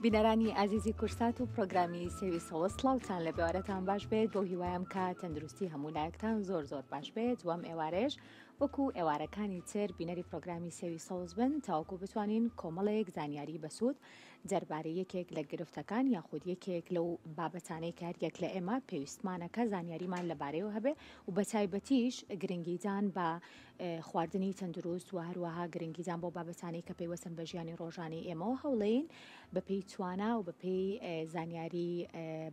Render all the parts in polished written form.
بینەرانی ئازیزی کورسات و پرۆگرامی سێوی سەوە سڵاوتان لە بێوارەتان باش بێت بۆ هیوایم کە تەندروستی هەموو لایەکتان زۆر باش بێت وەم ئێوارەش وەکو ئێوارەکانی تر بینەری پرۆگرامی سێوی سەوز بن تاوەکو بتوانین کۆمەڵەیەک زانیاری بەسوود دەربارەی یەکێک لە گرفتەکان یاخود یەکێک لەو بابەتانەی کە هەریەک لە ئێمە پێویستمانەکە زانیاریمان لەبارەیەوە هەبێ و بە تایبەتیش گرنگیدان بە خواردنی تەندروست و هەروەها گرنگیدان بۆ بابەتانەی کە پێوەستن بە ژیانی ڕۆژانی ئێمەوە هەوڵێن بەپێی توانە و بەپێی زانیاری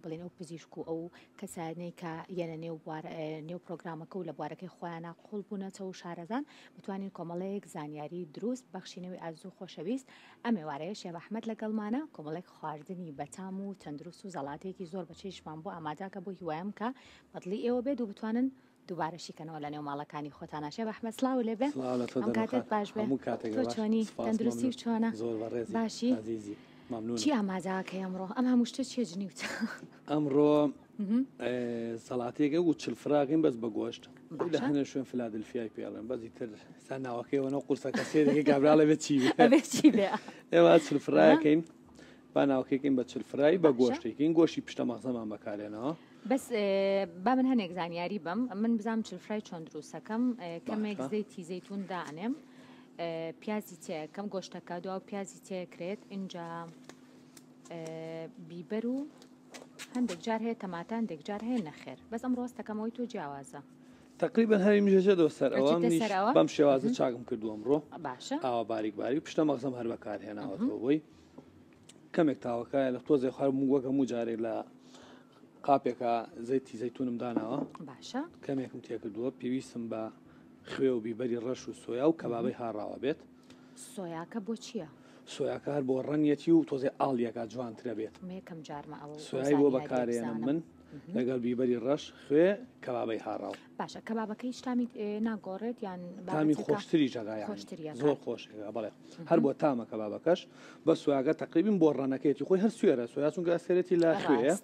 بڵێن ئەو پزیشک و ئەو کەسانەی کە یەنە نێو پرۆگرامەکە و لە بوارەکەی خۆیان قوڵ بوونەتەوە و شارەزان بتوانین کۆمەڵەیەک زانیاری دروست بەخشینەوەی ئازوو خۆشەویست ئەم ئێوارەیە شێخ ئەحمەد لەگەڵمانە کۆمەڵێک خواردنی بەتام و تەندروست و زەڵاتێکی زۆر بەچێشمان بۆ ئامادەکە بۆ هیوایم کە بەدڵی ئێوە بێت و بتوانن دووبارە شیکەنەوە لە نێو ماڵەکانی خۆتانە شێخ ئەحمەد سڵاو لێبێ ئەم کاتت باش بێ تۆ چۆنی تەندروستی و چۆنە باشی چی ئامادەکە ئەمڕۆ ئەم هەموو شتە چێ جنیوتە ئەمڕۆ سەڵاتێکە و چلفراغین بەس بە گۆشت لە هەنە شوێن فیلادلفیای پێڵێن بەزی تر سا ناوەکەیەوەنەوە قورسەکە سێرێکی کابراڵە بێت چی بێ ئێوە چلفرایەکەین با ناوکەکەین بە چلفرایی بە گۆشتێکین گۆشتی پشتە مەغزەمان بەکارێنەوە بەس با من هەنێک زانیاری بەم من بزانم چلفرای چۆن دروستەکەم کەمێک زەیتی زەیتون دانێم پیازی تێکەم گۆشتەکە دو پیازی تێکرێت اینجا بیبەر و هەندێک جار هەیە تەماتە هەندێک جار هەیە نەخێر بەس ئەم ڕۆستەکەمەوەی تۆ جیاوازە تقریبا هەری میژەجێتەوە سەر ئەوە بەم شێوازە چاکم کردو ئەمڕۆ باشە ئاوا باریک باریک پشتە مەغزەم هەر بەکارهێناوەتەوە بۆی کەمێک تاوەکایە لە تۆزێ خوارم وەک هەموو جارێک لە قاپێکە زەیتی زەیتونم داناوە باشە کەمێکم تێکردووە پێویستم بە خوێ و بیبەری ڕەش و سۆیا و کەبابەی هاڕاوە بێت سۆیاکە بۆ چییە؟ سۆیاکە هەر بۆ ڕەنیەتی و تۆزێ ئاڵیەکە جوانترە بێت یەکەم جارمە ئەوە سۆیای بۆ بەکارێنم من لەگەڵ بیبەری ڕەش خوێ کەبابەی هاڕاو باشە کەبابەکەی شتامی ناگۆڕێت یان تامی خۆشتری جگای زۆر خۆشەکە بەڵێ هەر بۆ تامە کەبابەکەش بە سۆیاکە تەقریبن بۆ ڕەنەکەیەتی خۆی هەر سوێرە سۆیا چونکە سێرەتی لە خوێە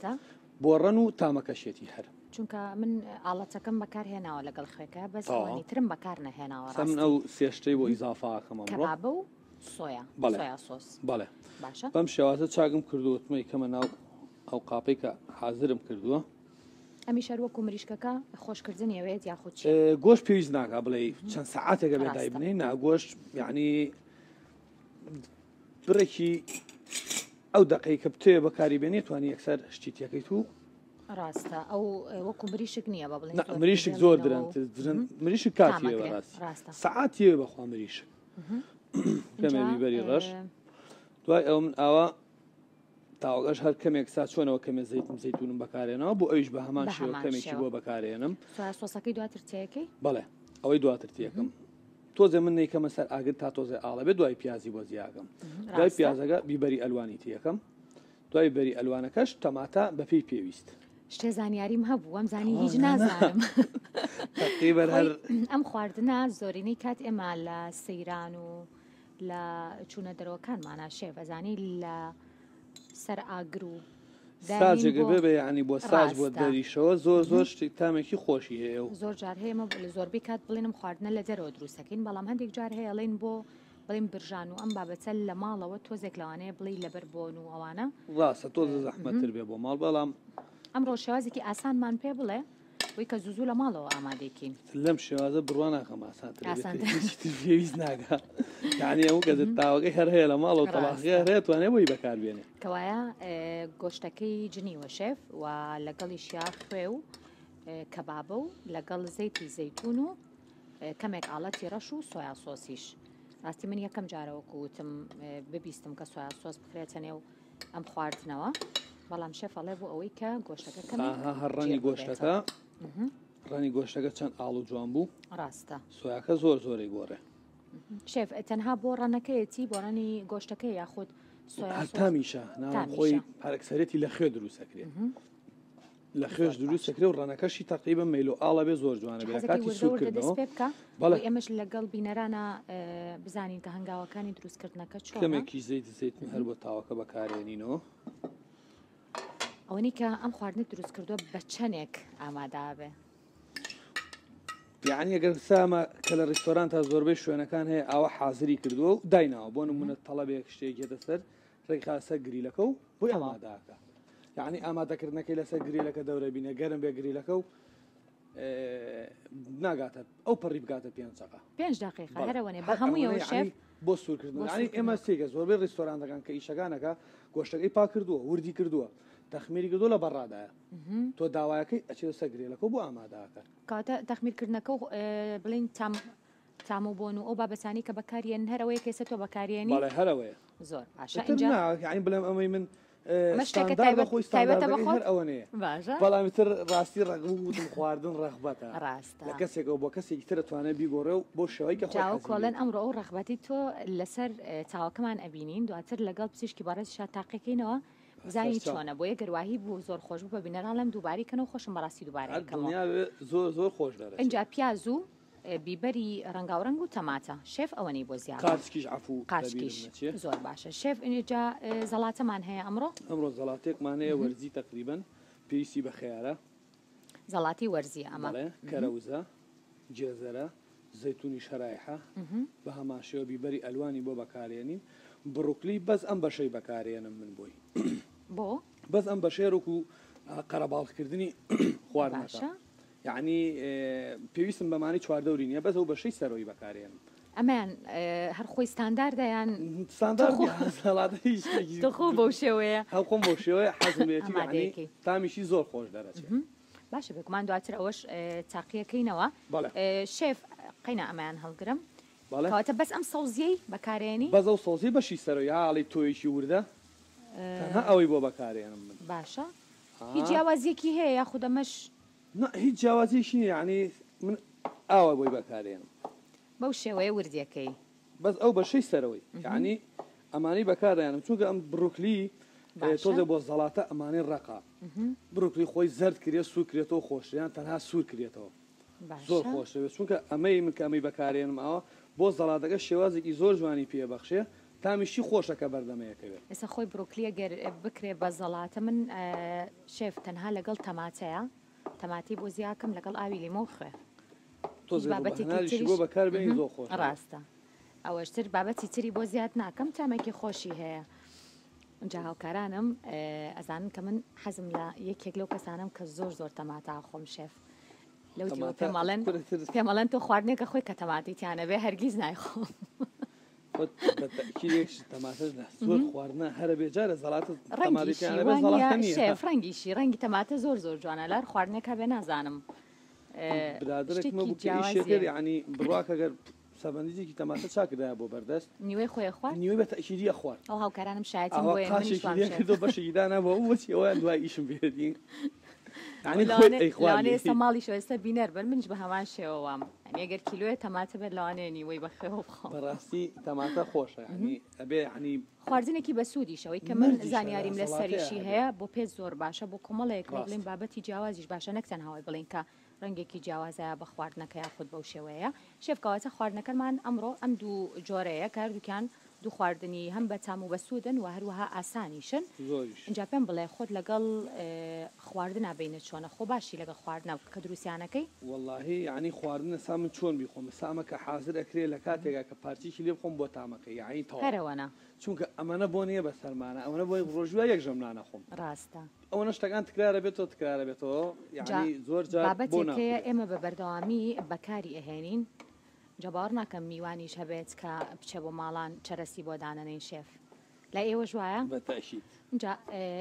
بۆ ڕەن و تامەکەشێتی هەر چونکە من ئاڵەتەکەم بەکارهێناوە لەگەڵ خوێکە بەسوانی ترم بەکار نەهێناوە من ئەو سێشتەی بۆ ئیزافاکەم کەبابە و سۆیا سۆس بەڵێ باشە بەم شێوازە چاکم کردووەتمەی کەمە ناو ئەو قاپەی کە حازرم کردووە ئەمی شەروەکو مریشکەکە خۆشکردنیەوێت یاخود گۆشت پێویست ناکە بڵێ چەند سەعاتێکە بێ دای بنێ ناگۆشت یعنی بڕێکی ئەو دقەی کە بتوێ بەکاری بێنێ توانی یەکسەر شتیتەکەیت و ڕاستە ئەو وەکو مریشک نییە بە بڵێ مریشک زۆر درەن مریشک کاتیەوە ڕاستە سەعاتیەوە بەخوا مریشک کەمێ بیبەری ڕەش دوای ئەو من ئاوا تاوەگەش هەر کەمێک سا چۆنەوە کەمێ زەیتونم بەکارێنەوە بۆ ئەویش بە هەمان شێوە کەمێکی بۆ بەکارێنم سۆسەکەی دواتر تێەکەی بەڵێ ئەوەی دواتر تێکم تۆزێ من نیکەمە سەر ئاگر تا تۆزێ ئاڵە بێ دوای پیازی بۆ زیاکەم دوای پیازەکە بیبەری ئەلوانی تێکەم دوای بەری ئەلوانەکەش تەماتە بەپێی پێویست شتێ زانیاریم هەبوو ئەم زانی هیچ نازانم ئەم خواردنە زۆرینەی کات ئێمە لە سەیران و لە چوونە دەرەوەکانمانە شێ بەزانی لە سەر ئاگر و ساجێگە بێ یعنی بۆ ساز بۆ دەریشەوە زۆر شتی تامێکی خۆشی هەیە و زۆر جار هەیەمە لە زۆربەی کات بڵێنم خواردنە لە دەرەوە دروستەکەین بەڵام هەندێک جار هەیە ئەڵێن بۆ بڵێن برژان و ئەم بابەتە لە ماڵەوە تۆزێک لەوانەیە بڵێ لەبەر بۆن و ئەوانە ڕاستە تۆ زەحمەتتر بێ بۆ ماڵ بەڵام ئەمڕۆ شێوازێکی ئاسانمان پێ بڵێ وی کە زوو لە ماڵەوە ئامادەکەین لەم شێوازە بڕوان ناکەم ئاسانترێویست ناگا یعنی ئەو گەزت تاوەکەی هەر هەیە لە ماڵەوە تەڵاخی هەیە توانێ بۆی بەکاربێنێ کەوایە گۆشتەکەی جنیوە شێف و لەگەڵی شیاخ خوێ و کەبابە و لەگەڵ زەیتی زەیتون و کەمێک ئاڵەتی ڕەش و سۆیا سۆسیش ڕاستی من یەکەم جارەوە کوتم ببیستم کە سۆیا سۆس بخرێتە نێو ئەم خواردنەوە بەڵام شێفەڵێ بۆ ئەوەی کە گۆشتەکە هەر ڕەنی گۆشتەکە ڕەنی گۆشتەکە چەند ئاڵ و جوان بوو ڕاستە سۆیاکە زۆری گۆڕێ شێف تەنها بۆ ڕەنەکەیەتی بۆ ڕەنی گۆشتەکە یاخود تامیشە خۆی پارێکسەرێتی لە خوێ دروستەکرێت لە خوێش دروستەکرێ و ڕەنەکەشی تقریبا میل و ئاڵە بێ زۆر جوانە بێ کاتی سوورکردنەوە بەڵێ ئێمەش لەگەڵ بینەرانە بزانین کە هەنگاوەکانی دروستکردنەکە چۆن کەمێکی زەیت هەر بۆ تاوەکە بەکارێنینەوە ئەوەنی کە ئەم خواردنە دروست کردووە بە چەندێک ئامادا بێ یعنی ئەگەر سامە کە لە ڕێستۆران تا زۆربەی شوێنەکان هەیە ئەوە حازری کردووە و دایناوە بۆ نمونە تەڵەبێک شتێک دەسەر ڕێک خاسە گریلەکە و بۆی ئامادەکە یعنی ئامادەکردنەکەی لەسەر گریلەکە دەورە بینە گەرم بێ گریلەکە و ناگاتە ئەو پەڕی بگاتە 5 دقیقە هەرەوەنێ بە هەموویەوە شێف بۆ سوورکردن ینی ئێمە سێگە زۆربەی ڕێستۆرانەکان کە ئیشەکانەکە گۆشتەکەی پاک کردووە وردی کردووە تەخمیری کردو لە بەڕادایە تۆ داوایەکەی ئەچێت سەر گرێلەکە بۆ ئامادەکە کاتە تەخمیرکردنەکە و بڵین تامۆبۆن و ئەو بابەتانی کە بەکارێن هەرەوەی کێسە تۆ بەکارێنی بەڵێ هەرەوەیە زۆر یعنی بڵێم ئەمەی من خۆی هەر ئەوەنەیە بەڵامیتر ڕاستی ڕەغوتم خواردن ڕەخبەتە ڕاستە لە کەسێکەوە بۆ کەسێکی ترە توانێت بیگۆڕێ و بۆ شێوەی کە خۆی کۆڵەن ئەمڕۆ ئەو ڕەخبەتی تۆ لەسەر چاوەکەمان ئەبینین دواتر لەگەڵ پزیشکی بەڕێز شا تاقیکەینەوە بزانین چۆنە بۆ یە گەرواهی بوو زۆر خۆش بوو بە بینەرانم دووباری کەنەوە خۆشم بەڕاستی دووبارەکەمەوە زۆر خۆش دەرێت اینجا پیاز و بیبەری ڕەنگاوڕەنگ و تەماتە شێف ئەوەنی بۆ زیاد قارچکیش عفو قارچکیش زۆر باشە شێف اینجا زەڵاتەمان هەیە ئەمڕۆ زەڵاتێکمان هەیە وەرزی تقریبا پێویستی بە خێرە زەڵاتی وەرزی ئەمە کەرەوزە جێزەرە زەیتونی شەرایحە بە هەماشەوە بیبەری ئەلوانی بۆ بەکارێنین بڕوکلی بەس ئەم بەشەی بەکارێنم من بۆی بۆ بەس ئەم بەشێرک و قەرەباڵکردنی خواردنەکە یعنی پێویستم بەمانی چواردەوری نیە بەس ئەو بەشەی سەرۆی بەکارێنم ئەمان هەر خۆی ستانداردایان ستانداردخۆ بۆ شێوەیە هەو خۆم بۆ شێوەیە حەزمێتی تامیشی زۆر خۆش دەرەچێت باشە بێکمان دواتر ئەوەش چاقیەکەینەوە شێف قەینە ئەمان هەڵگرم کەواتە بەس ئەم سەوزیەی بەکارێنی بەس ئەو سەوزی بەشی سەرۆی هاڵی تۆیشی وردە تەنها ئەوەی بۆ بەکارێنم من باشە هیچ جیاوازیەکی هەیە یاخود ئەمەش هیچ جیاوازیشی یعنی من ئاوە بۆی بەکارێنم بەو شێوەیە وردیەکەی بەس ئەو بەشەی سەرەوەی یعنی ئەمانی بەکارێنم چونکە ئەم بڕوکلی تۆزێ بۆ زەڵاتە ئەمانەی ڕقا بڕوکلی خۆی زەرد کرێت سوور کرێتەوە خۆشیان تەنها سوور کرێتەوە زۆر خۆشەوێت چونکە ئەمەی من کە ئەمەی بەکارێنم ئەوە بۆ زەڵاتەکە شێوازێکی زۆر جوانی پێبەخشێ تامیشی خۆشەکە بەردەمەیەکەوێت ئێستا خۆی بڕوکلیە گەر بکرێ بە زەڵاتە من شێف تەنها لەگەڵ تەماتەیە تەماتی بۆ زیاکەم لەگەڵ ئاوی لیمۆ خوێ بۆ بەکاربێنی زۆر خۆش ڕاستە ئەوەشتر بابەتی تری بۆ زیاد ناکەم تامێکی خۆشی هەیە جا هاوکارانم ئەزانن کە من حەزم لە یەکێک لەو کەسانم کە زۆر تەماتە خۆم شێف لەو پێمەڵەن تۆ خواردنێکە خۆی کە تەماتیتیانە بێ هەرگیز نایخۆم تەماتەش زۆر خواردنە هەرە بێجارە زەڵاتە شێف ڕەنگیشی ڕەنگی تەماتە زۆر جوانە لار خواردنێکە بێ نازانم برادرێکمە بووکیشێتر یعنی بڕواکەگەر سەبەندیزێکی تەماتە چاکدایە بۆ بەردەست نیوەی خۆی خوارد نیوەی بە تەشیریە خوارد ئەو هاوکارانم شایەتی کردو بەشێکیدانا بۆ وەچی ئەویان دوای ئیشم بێدین لەوانەیە ماڵی شۆێستا بینەر بن منش بە هەمان شێوەوام ئەگەر کیلۆیە تەماتە بێت لەوانەیە نیوەی بەخێوە بخۆم بەڕاستی تەماتە خۆشە ئەبێ عنی خواردنێکی بە سوودیشەوەی کە من زانیاریم لە سەریشی هەیە بۆ پێت زۆر باشە بۆ کۆمەڵەیەک بڵین بابەتی جیاوازیش باشە نەکتەن هاوای بڵین کە ڕەنگێکی جیاوازایە بە خواردنەکە یاخود بەو شێوەیە شێفکەواتە خواردنەکەمان ئەمڕۆ ئەم دوو جۆرەیە کاردووکیان دوو خواردنی هەم بە تام و بە سوودن و هەروەها ئاسانیشن اینجا پێم بڵێ خۆت لەگەڵ خواردنا بینە چۆنە خۆ باشی لەگەڵ خواردنە کە دروستیانەکەی واللهی یعنی خواردنە سا من چۆن بیخۆم سامە کە حاضر ئەکرێ لە کاتێکا کە پارچیکی لێ بخۆم بۆ تامەکە یعنی هەرەوەنە چونکە ئەمەنە بۆ نییە بە سەرمانە ئەمەە بۆی ڕۆژوە یەک ژەمنانە خۆم ڕاستە ئەوە شتەکان تکرارە بێتەوە تکرارە بێتەوە یعنی زۆر بابەتێکەیە ئێمە بە بەردەوامی بەکاری ئەهێنین جەبار ناکەم میوانیش هەبێت کە بچە بۆ ماڵان چەرەسی بۆ دانەنەی شێف لە ئێوە ژوایە بەتەشید جا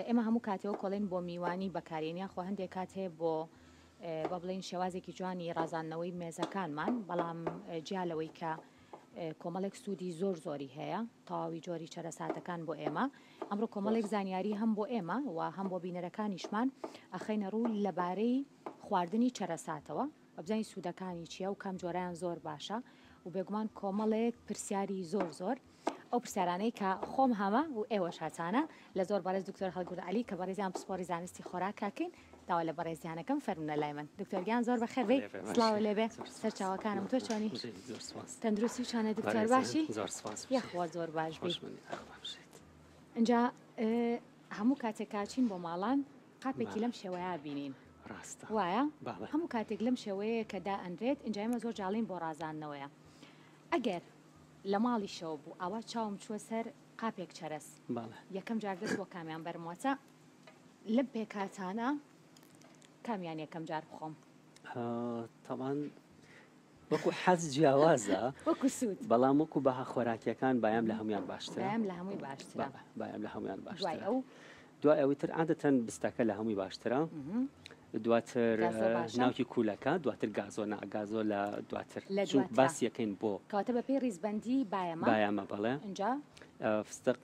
ئێمە هەموو کاتێەوە کۆڵین بۆ میوانی بەکارێنیا خۆ هەندێک کاتێ بۆ بە بڵین شێوازێکی جوانی ڕازاندنەوەی مێزەکانمان بەڵام جیالەوەی کە کۆمەڵێک سوودی زۆری هەیە تەواوی جۆری چەرەساتەکان بۆ ئێمە ئەمڕۆ کۆمەڵێک زانیاری هەم بۆ ئێمە و هەم بۆ بینەرەکانیشمان ئەخەینە ڕوو لەبارەی خواردنی چەرەساتەوە بزانین سوودەکانی چییە و کەم جۆرەیان زۆر باشە و بێگومان کۆمەڵێک پرسیاری زۆر ئەو پرسیارانەی کە خۆم هەمە و ئێوەش هاتانە لە زۆر بەڕێز دکتۆر هەڵگورد عەلی کە بەڕێزیان پسپۆری زانستی خۆراکاکەین داوا لە بەڕێزیانەکەم فەرمونە لای من دکتۆرگیان زۆر بەخێر بێ سڵاو لێبێ سەرچاوەکانم تۆ چۆنی تەندروستی چۆنە دکتۆر باشی یەخوا زۆر باش بی اینجا هەموو کاتێک کاچین بۆ ماڵان قاپێکی لەم شێوەیە بینین وایە هەموو کاتێک لەم شێوەیە کە دا ئەندرێت اینجا ئێمە زۆر جاڵین بۆ ڕازاندنەوەیە ئەگەر لە ماڵی شەو بوو ئاوا چاوم چووە سەر قاپێک چەرەس یەکەم جار دەست بۆ کامیان بەرمووەچە لە پێکاتانە کامیان یەکەم جار بخۆم تەمان وەکو حەز جیاوازە وەکو سوود بەڵام وەکو بەها خۆراکیەکان بایم لە هەمویان باشترە بایم لە هەمویان باشترە دوای ئەوەی تر عادەتەن بستەکە لە هەمووی باشترە دواتر ناوکی کوولەکە دواتر گازۆ ناگازۆ لە دواتر باسی یەکەین بۆ کەواتە بە پێی ڕیزبەندی بایەمە بەڵێ اینجا فستق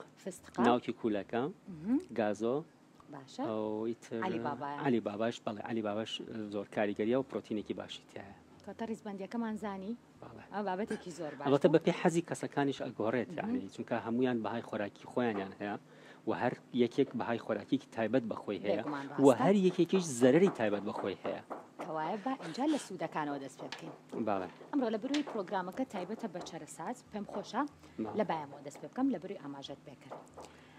ناوکی کوولەکە گازۆ باشە علی باباش بەڵێ علی باباش زۆر کاریگەریە و پرۆتینێکی باشی تایە کەواتە ڕیزبەندیەکەمان زانی ئەو بابەتێکی زۆر باش ئەڵبەتە بە پێی حەزی کەسەکانیش ئەگۆڕێت یعنی چونکە هەمویان بەهای خۆراکی خۆیانیان هەیە و هەر یەکێک بەهای خۆراکیی تایبەت بەخۆی هەیە و هەر یەکێکیش زەرری تایبەت بەخۆی هەیە کەوایە بە ئینجا لە سوودەکانەوە دەست پێ بکەین ئەمڕۆ لە بروی پرۆگرامەکە تایبەتە بە چەرەساز پێم خۆشە لە بایەمەوە دەست پێ بکەم لە بروی ئاماژەت پێکرد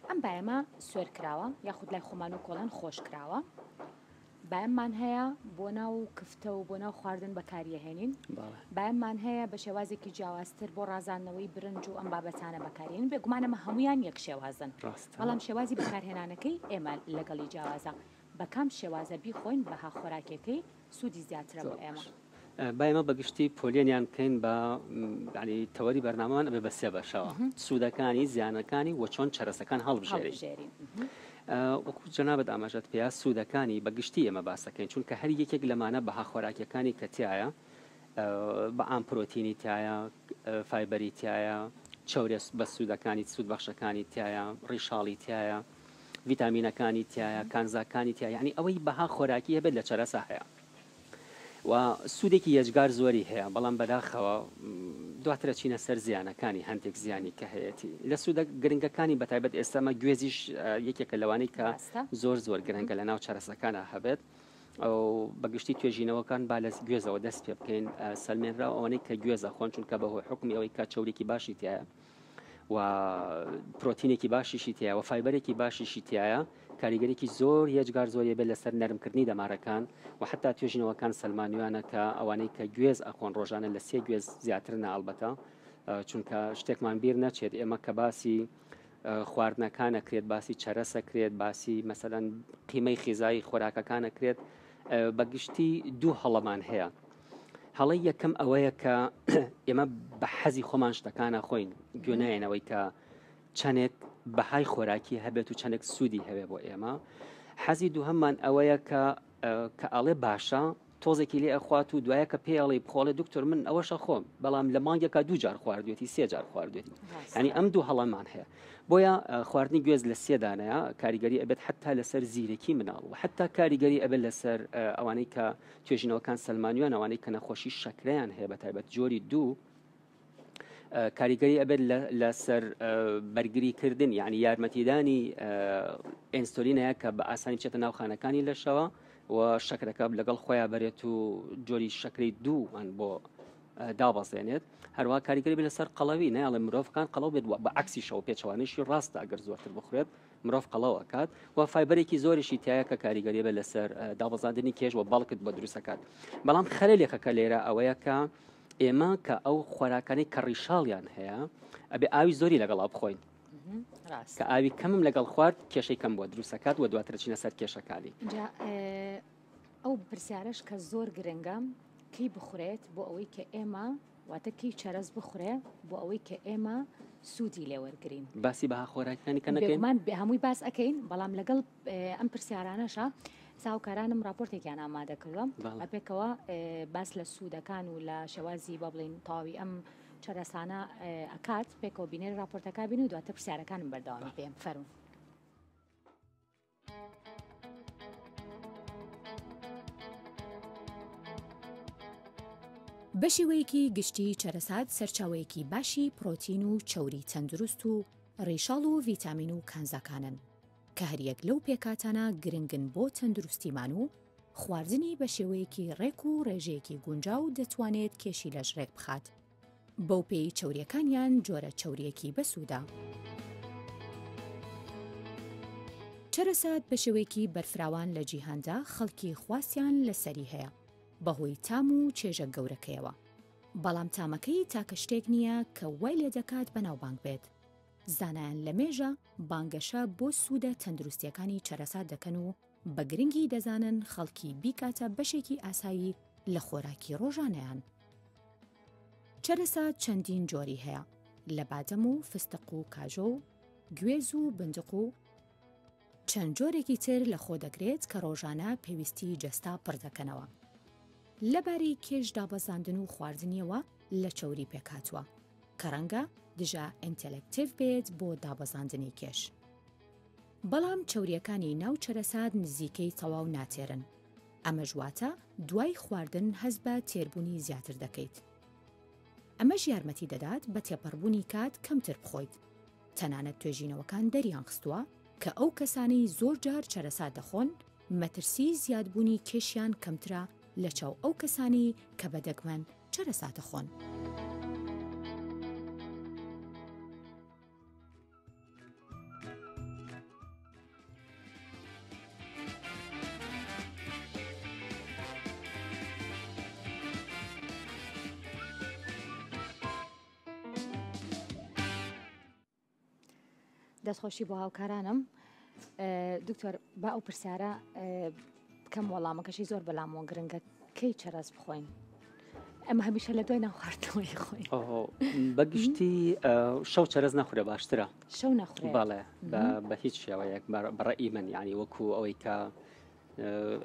ئەم بایەمە سوێر کراوە یاخود لای خۆمان و کۆڵەن خۆش کراوە بایەممان هەیە بۆ ناو کفتە و بۆ ناو خواردن بەکاریەهێنین بایەممان هەیە بە شێوازێکی جیاوازتر بۆ ڕازاندنەوەی برنج و ئەم بابەتانە بەکارێنین بێگومانەمە هەمویان یەک شێوازن بەڵام شێوازی بەکارهێنانەکەی ئێمە لەگەڵی جیاوازە بەکام شێوازە بیخۆین بەها خۆراکەکەی سوودی زیاترە بۆ ئێمە بایەمە بەگشتی پۆلێنیان بکەین بە تەوەری بەرنامەمان ئەبێ بە سێ بەشەوە سوودەکانی زیانەکانی وە چۆن چەرەسەکان هەڵبژێرین وەکو جەنابەت ئاماژەت پێیا سوودەکانی بەگشتی ئێمە باسەکەین چونکە هەر یەکێک لەمانە بەها خۆراکیەکانی کە تایە بە ئام پرۆتینی تایە فایبەری تایە چاورێ بە سوودەکانی سوود بەخشەکانی تایە ڕیشاڵی تایە ڤیتامینەکانی تایە کانزاکانی تایە یعنی ئەوەی بەها خۆراکی هەبێت لە چەرەسە هەیە و سوودێکی یەجگار زۆری هەیە بەڵام بەداخەوە دواترە چینە سەر زیانەکانی هەندێک زیانی کە هەیەی لە سوودە گرنگەکانی بەتایبەت ئێستامە گوێزیش یەکێکە لەوانەی کە زۆر گرنگە لە ناو چەرەسەکانە هەبێت ئەو بەگشتی توێژینەوەکان با لە گوێزەوە دەست پێ بکەین سەلمێنرا ئەوانەی کە گوێزە خۆن چونکە بەهۆی حکمی ئەوەی کە چەورێکی باشی تایە و پرۆتینێکی باشیشی تایە و فایبەرێکی باشیشی تایە کاریگەرێکی زۆر هێجگار زۆریە بێت لەسەر نەرمکردنی دەمارەکان و حتا توێژینەوەکان سەلمانیوانە کە ئەوانەی کە گوێز ئەخۆن ڕۆژانە لە سێ گوێز زیاتر نەئەڵبەتە چونکە شتێکمان بیر نەچێت ئێمە کە باسی خواردنەکانەکرێت باسی چەرەسەکرێت باسی مەسەلەن قیمەی خیزایی خۆراکەکانەکرێت بەگشتی دوو هەڵەمان هەیە هەڵی یەکەم ئەوەیە کە ئێمە بە حەزی خۆمان شتەکانە خۆین گوێنایەنەوەی کە چەندێک بەهای خۆراکی هەبێت و چەندێک سوودی هەبێت بۆ ئێمە حەزی دووهەممان ئەوەیە کە ئەڵێ باشە تۆزێکی لێ ئەخوات و دوایە کە پێڵی بخۆڵێ دکتۆر من ئەوەشە خۆم بەڵام لە مانگێکە دوو جار خواردوێتی سێ جار خواردوێتی ینی ئەم دوو هەڵەمان هەیە بۆیە خواردنی گوێز لە سێدانەیە کاریگەری ئەبێت حتا لەسەر زیرەکی مناڵ و حتا کاریگەری ئەبێت لەسەر ئەوانەی کە توێژینەوەکان سەلمانیوان ئەوانەی کە نەخۆشی شەکرەیان هەیە بەتایبەت جۆری دوو کاریگەری ئەبێت لەسەر بەرگریکردن یعنی یارمەتیدانی ئینسولینەیە کە بە ئاسانی بچێتە ناوخانەکانی لەشەوە و شەکرەکە لەگەڵ خۆیان بەرێت و جۆری شەکری دووان بۆ دابەزێنێت هەروە کاریگەری بێت لەسەر قەڵەوی نەیاڵێ مرۆڤەکان قەڵەو بێت بە عکسی شەو پێچەوانیشی ڕاستە ئەگەر زۆرتر بخورێت مرۆڤ قەڵەوە کات و فایبەرێکی زۆریشی تایە کە کاریگەری بێت لەسەر دابەزاندنی کێش و بەڵکت بە دروستەکات بەڵام خەلێلێکەکە لێرە ئەوەیە کە ئێمە کە ئەو خۆراکانی کە ڕیشاڵیان هەیە ئەبێ ئاوی زۆری لەگەڵا بخۆین کە ئاوی کەمم لەگەڵ خوارد کێشەی کەم بۆ دروستەکات و دواتر چینە سەر کێشەکانی ئەو پرسیارش کە زۆر گرنگە کەی بخورێت بۆ ئەوەی کە ئێمە واتە کەی چەرەس بخورێ بۆ ئەوەی کە ئێمە سوودی لێوەرگرین باسی بەها خۆراکەکانی کە نەکەین هەمووی باس ئەەکەین بەڵام لەگەڵ ئەم پرسیارانەشە ساوکارانم راپۆرتێکیان ئامادە کردووە ئەپێکەوە باس لە سوودەکان و لە شێوازی بە بڵین تاوی ئەم چەرەسانە ئەکات پێکەوە بینێر راپۆرتەکە بین و دواتە پرسیارەکانم بەردەوامی پێم فەرموو. بە شێوەیەکی گشتی چەرەسات سەرچاوەیەکی باشی پرۆتین و چەوری تەندروست و ڕێشاڵ و ڤیتامین و کانزاکانن کە هەریەک لەو پێکاتانە گرنگن بۆ تەندروستیمان و خواردنی بە شێوەیەکی ڕێک و ڕێژەیەکی گونجاو دەتوانێت کێشی لە ژڕێک بخات بەو پێی چەوریەکانیان جۆرە چەوریەکی بەسوودا. چەرەسات بە شێوەیەکی بەرفراوان لە جیهاندا خەڵکی خواستیان لەسەری هەیە بەهۆی تام و چێژە گەورەکەیەوە بەڵام تامەکەی تاکە شتێک نییە کە وای لێ دەکات بەناوبانگ بێت زانایان لە مێژە بانگەشە بۆ سوودە تەندروستیەکانی چەرەسات دەکەن و بە گرنگی دەزانن خەڵکی بیکاتە بەشێکی ئاسایی لە خۆراکی ڕۆژانەیان. چەرەسات چەندین جۆری هەیە لە بادەم و فستق و کاژۆ و گوێز و بندق و چەند جۆرێکی تر لە خۆ دەگرێت کە ڕۆژانە پێویستی جەستا پڕ دەکەنەوە. لەباری کێش دابەزاندن و خواردنیەوە لە چەوری پێکاتوە کە ڕەنگە دژە ئینتەلێکتیڤ بێت بۆ دابەزاندنی کێش. بەڵام چەوریەکانی ناو چەرەسات نزیکەی تەواو ناتێرن. ئەمە ژواتە دوای خواردن هەست بە تێربوونی زیاتر دەکەیت. ئەمەش یارمەتی دەدات بە تێپەڕبوونی کات کەمتر بخۆیت. تەنانەت توێژینەوەکان دەریان خستووە کە ئەو کەسانی زۆر جار چەرەسات دەخۆن مەترسی زیادبوونی کێشیان کەمترە لە چاو ئەو کەسانی کە بەدەگمەن چەرەسات دەخۆن. دەستخۆشی بۆ هاوکارانم. دکتۆر با ئەو پرسیارە کەم وەڵامەکەشی زۆر بەلامەوە گرنگە کەی چەرەس بخۆین؟ ئەمە هەمیشە لە دوای ناوخواردنەوەی خۆی بەگشتی شەو چەرەز نەخورێ باشترە. شەو نەخورێ؟ بەڵێ بە هیچ شێوەیەک بەڕێی من یعنی وەکو ئەوەی کە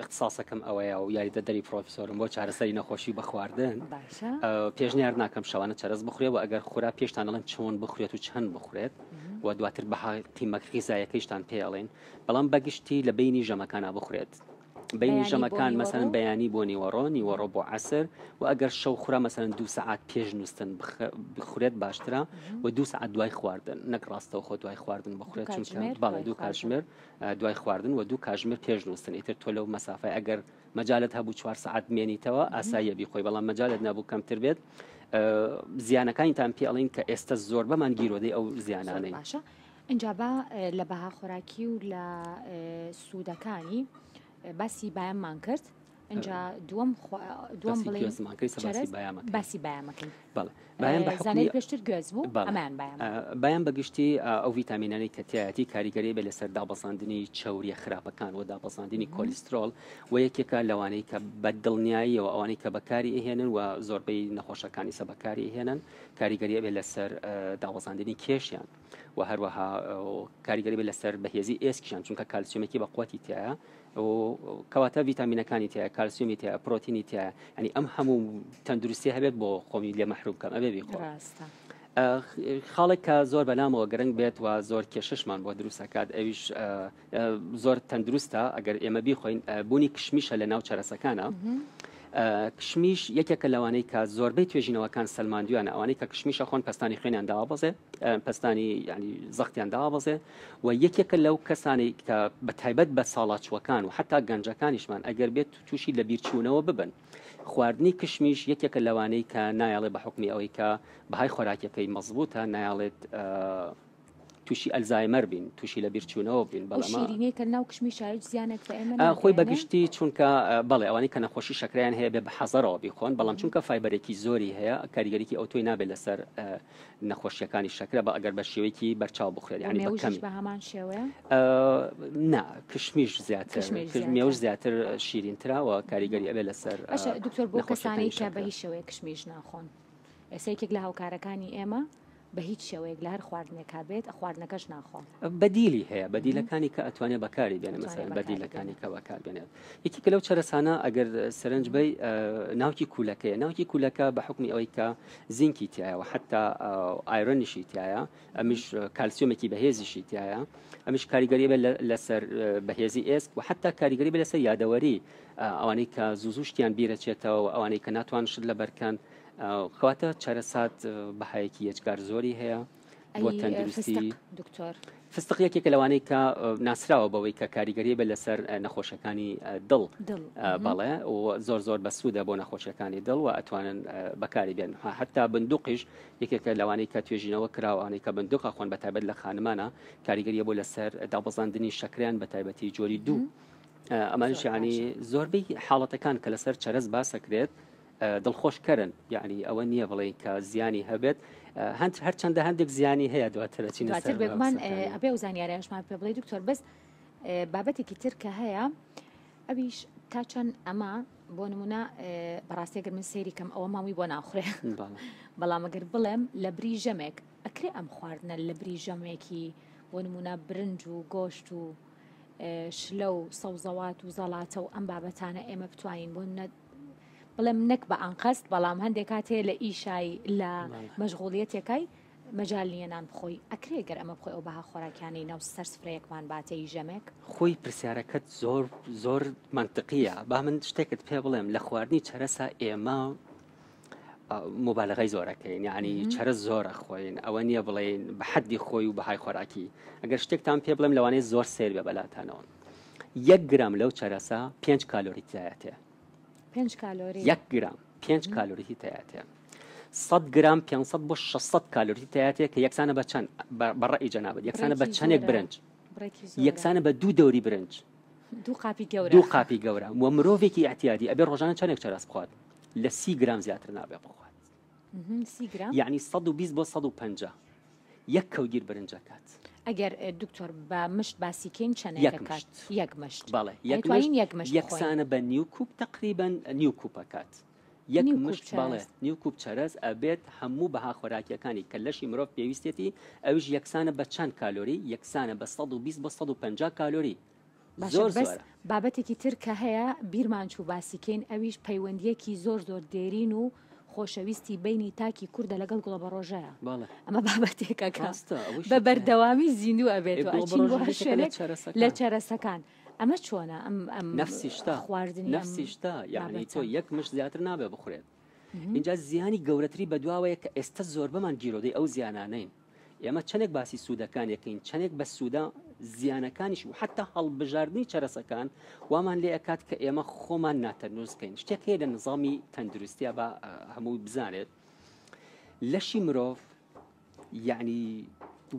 اختصاصەکەم ئەوەیە و یاریدە دەری پرۆفیسۆرم بۆ چارەسەری نەخۆشی بە خواردن پێشنیار ناکەم شەوانە چەرەز بخورێ و ئەگەر خورا پێشتان دەڵێن چۆن بخورێت و چەند بخورێت و دواتر بەها قیمە غیزاییەکەیشتان پێڵێن. بەڵام بەگشتی لە بینی ژەمەکانە بخورێت. بینی ژەمەکان مەسەن بەیانی بۆ نیوەڕۆ بۆ عەسر و ئەگەر شەو خورا مەسەن 2 سەعات پێش نووستن بخورێت باشترە و 2 سەعات دوای خواردن، نەک ڕاستەوە خۆ دوای خواردن بخورێت چونکە باڵێ 2 کاتژمێر دوای خواردن و 2 کاتژمێر پێش نووستن. ئیتر تۆ لەو مەسافەی ئەگەر مەجالت هەبوو 4 سەعات مێنیتەوە ئاساییە بیخۆی، بەڵام مەجالت نەبوو کەمتر بێت زیانەکانیتان پێڵین کە ئێستا زۆر بەمان گیرۆدەی ئەو زیانانەی. باشە اینجا بە لە بەها خۆراکی و لە سوودەکانی باسی بایەممان کرد. اینجا دووەم بڵێ باسی بایەمەکەین. بەڵێ پێشتر گوێز بوو ئەمان بایان بەگشتی ئەو ڤیتامینانی کە تایەتی کاریگەری بێ لەسەر دابەزاندنی چەوریە خراپەکان و دابەزاندنی کۆلیسترۆل و یەکێکە لەوانەی کە بە دڵنیایی و ئەوانەی کە بەکاری ئەهێنن و زۆربەی نەخۆشەکانی سە بەکاری ئەهێنن کاریگەری بێ لەسەر دابەزاندنی کێشیان و هەروەها کاریگەری بێ لەسەر بەهێزی ئێسکیان چونکە کالسیۆمێکی بە قوتی تایە و کەواتە ڤیتامینەکانی تایە، کالسیۆمی تایە، پرۆتینی تایە، ینی ئەم هەموو تەندروستی هەبێت بۆ خۆمی لێ مەحروم کەم ئەبێ بیخۆ. خاڵێک کە زۆر بەلامەوە گرنگ بێت و زۆر کێششمان بۆ دروستەکات ئەویش زۆر تەندروستە ئەگەر ئێمە بیخۆین بوونی کشمیشە لە ناو چەرەسەکانە. کشمیش یەکێکە لەوانەی کە زۆربەی توێژینەوەکان سەلماندویانە ئەوانەی کە کشمیشە خۆن پەستانی خوێنیان داوابەزێ پەستانی ینی زەختیان داوابەزێ و یەکێکە لەو کەسانی کە بە تایبەت بە ساڵاتچوەکان و حتا گەنجەکانیشمان ئەگەر بێت تووشی لە بیرچوونەوە ببن. خواردنی کشمیش یەکێکە لەوانەی کە نایڵێ بە حکمی ئەوەی کە بەهای خۆراکەکەی مەزبوطە نایڵێت تووشی ئەلزایمەر بین، تووشی لە بیرچوونەوە بین. بەڵامشیرینەیە ناو کشمی شایج زیانێک خۆی بەگشتی چونکە بەڵێ ئەوانەی کە نەخۆشی شەکریان هەیە بێ بە حەزەرەوە بیخۆن، بەڵام چونکە فایبەرێکی زۆری هەیە کاریگەریکی ئەو تۆی نابێت لەسەر نەخۆشیەکانی شەکرە بە ئەگەر بە شێوەیەکی بەرچاو بخوێت. یعنی بەکەمی بە هەمان شێوەیە نا کشمیش زیاتر مێوش زیاتر شیرینتراوە کاریگەری ئەبێ لەسەر. دکتۆر بۆ کەسانی کە بە هیچ شێوەیە کشمیش ناخۆن ئێسەیەکێک لە هاوکارەکانی ئێمە بە هیچ شێوەیەک لە هەر خواردنێکا بێت خواردنەکەش ناخۆ بەدیلی هەیە بەدیلەکانی کە ئەتوانێت بەکاری بێنێ مەسەڵەن بەدیلەکانی کە بەکار بێنێت. یەکێکە لەو چەرەسانە ئەگەر سەرنج بی ناوکی کولەکەیە ناوکی کولەکە بە حکمی ئەوەی کە زینکی تایە و حتا ئایرۆنیشی تایە ئەمیش کالسیۆمێکی بەهێزیشی تایە ئەمیش کاریگەری بێت لەسەر بەهێزی ئێسک و حتا کاریگەری بێت لەسەر یادەوەری ئەوانەی کە زووزوشتیان بیرەچێتەوە و ئەوانەی کە ناتوان شت لە بەرکەن. خەواتە چارەسات بەهایەکی یەکجار زۆری هەیە بۆ تەندروستی. دکتۆر فستق یەکێکە لەوانەی کە ناسراوە بەوەی کە کاریگەری بە لەسەر نەخۆشەکانی دڵ بەڵێ و زۆر بە سوودە بۆ نەخۆشیەکانی دڵ و ئەتوانن بەکاری بێن. حتا بندوقیش یەکێکە لەوانەی کە توێژینەوە کراوانەی کە بندوقە خۆن بەتایبەت لە خانمانە کاریگەریە بۆ لەسەر دابەزاندنی شەکریان بە تایبەتی جۆری 2. ئەمانش یعنی زۆربەی حاڵەتەکان کە لەسەر چەرەز باسەکرێت دڵخۆشکەرن یعنی ئەوە نییە بڵێ کە زیانی هەبێت هەرچەندە هەندێک زیانی هەیە دواتر بێگومان ئەبێ و زانیاریشمان پێ بڵێ دکتۆر بەس بابەتێکی تر کە هەیە ئەویش تا چەند ئەمە بۆ نمونە بەڕاستیەگەر من سەیری کەم ئەوە ماوەی بۆ ناخورێ بەڵام ئەگەر بڵێم لە بریژەمێک ئەکرێ ئەم خواردنە لە بریژەمێکی بۆ نمونە برنج و گۆشت و شلە و سەوزەوات و زەڵاتە و ئەم بابەتانە ئێمە بتوانین بۆ بڵێم نەک بە ئەنقەست بەڵام هەندێک کاتێ لە ئیشای لە مەشغوڵیەتێکای مەجال نییە نان بخۆی ئەکرێ گەر ئەمە بخۆی ئەو بەها خۆراکیانی ناو سەر سفرەیەکمان باتەی ژەمێک خۆی پرسیارەکەت زۆر منطقیە با من شتێکت پێ بڵێم لە خواردنی چەرەسا ئێمە مبالغەی زۆرەکەین یعنی چرە زۆرە خۆین ئەوە نییە بڵێن بە حەدی خۆی و بەهای خۆراکی ئەگەر شتێکتان پێ بڵێم لەوانەیە زۆر سێر بێ بەلاتانەوە 1 گرام لەو چەرەسا 5 کالۆری تایەتێ 5 کالۆری 1 گرام 5 کالۆری تایەتێ 100 گرام 500 بۆ 600 کالۆری تایەتێ کە یەکسانە بە چەند بەڕێی جەنابەت یەکسانە بە چەندێک برنج یەکسانە بە 2 دەوری برنج 2 قاپی گەورە و مرۆڤێکی احتیاجی ئەبێ ڕۆژانە چەندێک چەرەس بخوات لە 30 گرام زیاتر نابێ بخوات 30 گرام یعنی 120 بۆ 150 یەک کەوگیر برنجەکات ئەگەر دکتۆر بە مشت باسیکەین چەندێک یەک مشت بەڵێ یەکسانە بە نیو کوب تقریبا نیو کوپەکات یەک مشت بەڵێ نیو کوب چەرەز ئەبێت هەموو بەها خۆراکیەکانی کە لەشی مرۆڤ پێویستێتی ئەویش یەکسانە بە چەند کالۆری یەکسانە بە 120 بۆ 150 کالۆری زۆر زۆر بابەتێکی تر کە هەیە بیرمان چوو باسیکەین ئەویش پەیوەندیەکی زۆر دێرین و خۆشەویستی بینی تاکی کووردە لەگەڵ گوڵە بە ڕۆژەیە ئەمە بابەتێکە بە بەردەوامی زیندوو ئەبێت لە چەرەسەکان ئەمە چۆنە ئەم نفسیشتا خواردنی نفسیشتا یعنی تۆ یەک مشت زیاتر نابێ بخورێت اینجا زیانی گەورەتری بەدواوەیە کە ئێستا زۆر بەمان گیرۆدەی ئەو زیانانەین ئێمە چەندێک باسی سوودەکانێکین چەندێک بە سوودا زیانەکانیش و حتا هەڵبژاردننی چەرەسەکان وامان لێ ئەکات کە ئێمە خۆمان ناتەنووزکەین شتێک هەیە لە نظامی تەندروستیە بە هەموو بزانێت لەشی مرۆڤ یعنی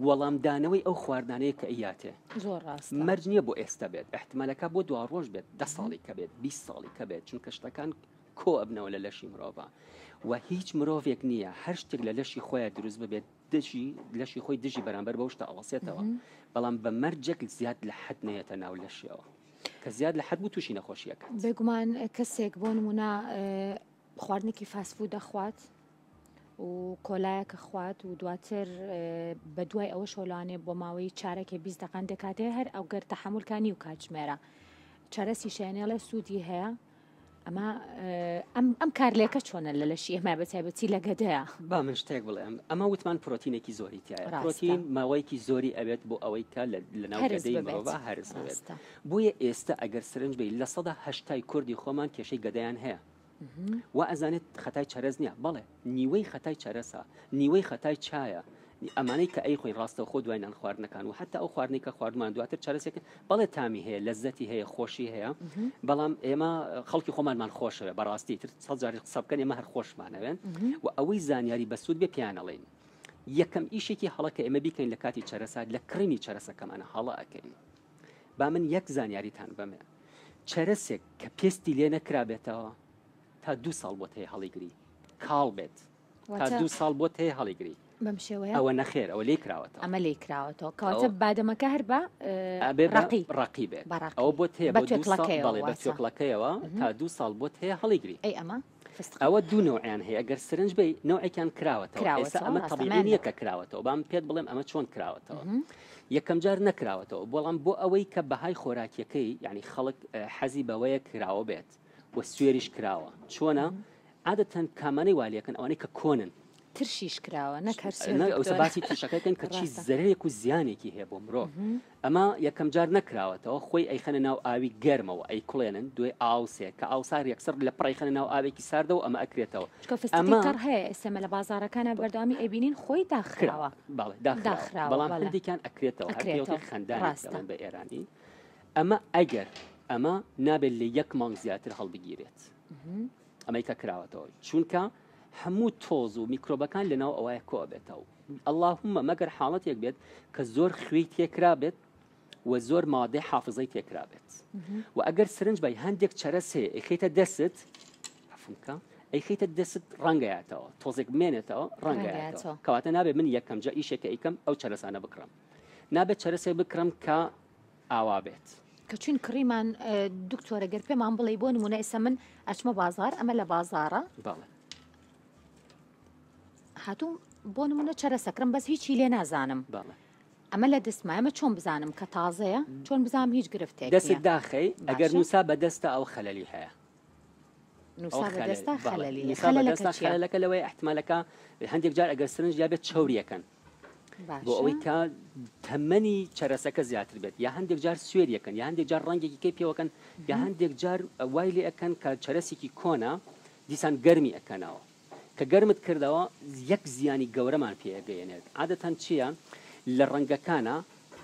وەڵامدانەوەی ئەو خواردانەیە کە ئیاتێ زۆر ڕاست مەرج نییە بۆ ئێستا بێت احتمالەکە بۆ 2 ڕۆژ بێت 10 ساڵی کە بێت 20 ساڵی کە بێت چونکە شتەکان کۆ ئەبنەوە لە لەشی مرۆڤە و هیچ مرۆڤێک نییە هەر شتێک لە لەشی خۆیان دروست ببێت لەشی خۆی دژی بەرامبەر بەو شتە ئەڵەسێتەوە بەڵام بە مەرجێک زیاد لە حەد نەیەتە ناو لەشیەوە کە زیاد لە حەد بوو تووشی نەخۆشیەکە بێگومان کەسێک بۆ نمونە خواردنێکی فاسفود دەخوات و کۆلایەکە خوات و دواتر بە دوای ئەوە شۆلانێ بۆ ماوەی چارەکێ 20 دقان دەکاتێ هەر ئەو گەر تەحملکانی و کاتژمێرە چارەسی شایێنێڵە سوودی هەیە ئەم کارلێکە چۆنە لە لەشی ئێمە بەتایبەتی لە گەدەیە با من شتێک بڵێم ئەمە وتمان پرۆتینێکی زۆری تایە پرۆتین ماوەیەکی زۆری ئەوێت بۆ ئەوەی کە لە ناو گەدەی مرۆڤ هەرس بێت بۆیە ئێستا ئەگەر سرنج بێ لە 180 کوردی خۆمان کێشەی گەدەیان هەیە و ئەزانێت خەتای چەرەز نییە بەڵێ نیوەی خەتای چەرەسە نیوەی خەتای چایە ئەمانەی کە ئەی خۆی ڕاستە خۆ دوای نان خواردنەکان و حتا ئەو خواردنی کە خواردمان دواتر چارەسێک بەڵێ تامی هەیە لەزەتی هەیە خۆشی هەیە بەڵام ئێمە خەڵکی خۆمانمان خۆشەوە بەڕاستی تر سەجاری قسە بکەن ئێمە هەر خۆشمانەوێن و ئەوەی زانیاری بەسوود بێ پیانەڵێن یەکەم ئیشێکی هەڵەکە ئێمە بیکەین لە کاتی چەرەسا لە کڕینی چەرەسەکەمانە هەڵە ئەەکەین با من یەک زانیاریتان بەمێ چەرەسێک کە پێستی لێ نەکرابێتەوە تا 2 ساڵ بۆت هەیە هەڵیگری کاڵ بێت تا 2 ساڵ بۆت هەیە هەڵیگری بەم شێوەیە ئەوە نەخێر ئەوە لێ کراوەتەوە ئەمە لێ کراوەتەوە کەواتە بادەمەکە هەر بە ڕقی بێت ئەوە بۆت هەیە بە چۆکڵەکەیەوە تا 2 ساڵ بۆت هەیە هەڵیگری ئەی ئەمە ئەوە دوو نوعیان هەیە ئەگەر سرنج بێ نوعێکیان کراوەتەوە ئێستا ئەمە تەبیعی نییە کە کراوەتەوە بام پێت بڵێم ئەمە چۆن کراوەتەوە یەکەم جار نەکراوەتەوە بەڵام بۆ ئەوەی کە بەهای خۆراکیەکەی یعنی خەڵک حەزی بەوەیە کراوە بێت و سوێریش کراوە چۆنە عادەتەن کامانەی والیەکەن ئەوانەی کە کۆنن ترشیش کراوە ئەو باسی تیشەکەکەن کە چی زەرەیەک و زیانێکی هەیە بۆ مرۆڤ ئەمە یەکەم جار نەکراوەتەوە خۆی ئەیخەنە ناو ئاوی گەرمەوە ئەی کوڵێنن دوێ ئاوسێ کە ئاوسار یەکسەر لە پڕیخەنە ناو ئاوێکی ساردەوە ئەمە ئەکرێتەوە ئەمە هەیە ئێسمە لە بازارەکانە بەردەوامی ئەبینین خۆی داخراوە داخراوە بەڵام هەندێکیان ئەکرێتەوە خەندان بە ئێرانی ئەمە ئەگەر ئەمە نابێت لە 1 مانگ زیاتر هەڵبگیرێت ئەمەی کە کراوەتەوە چونکە هەموو تۆز و میکرۆبەکان لەناو ئەوەیە کۆ بێتەوە ئەڵڵاهومە مەگەر حاڵەتێک بێت کە زۆر خوێی تێکرا بێت و زۆر مادەی حافظەی تێکرا بێت و ئەگەر سرنج بای هەندێک چەرەس هەیە ئەخێتە دەست عفوکە ئەی خیتە دەست ڕەنگەیەتەوە تۆزێک بمێنێتەوە ڕەنگەیەتەوە کەواتە نابێت من یەکەم جا ئیشێکە ئیکەم ئەو چەرەسانە بکڕم نابێت چەرەسێ بکڕم کە ئاوا بێت کە چون کڕیمان دکتۆرە گەر پێمان بڵێ بۆ نمونە ئێستا من ئەچمە بازار ئەمە لە بازارە بەڵێ هاتوو بۆ نمونە چەرەسەکرم بەس هیچی لێ نازانم بەڵێ ئەمە لە دەستمایمە چۆن بزانم کە تازەیە چۆن بزانم هیچ گرفتێک دەست داخەی ئەگەر نووسا بەدەستە ئەو خەلەلی هەیە خەلەلەکە لەوەی احتمالەکە هەندێک جار ئەگەر سرنج یابێت چاوریەکەن بۆ ئەوەی کە تەمەنی چەرەسەکە زیاتر بێت یا هەندێک جار سوێریەکەن یا هەندێک جار ڕەنگێکی کەی پێوەکەن یا هەندێک جار وای لێ ئەەکەن کە چەرەسێکی کۆنا دیسان گەرمی ئەەکەنەوە کە گەرمت کردەوە یەک زیانی گەورەمان پێگەیەنێت عادەتەن چییە لە ڕەنگەکانە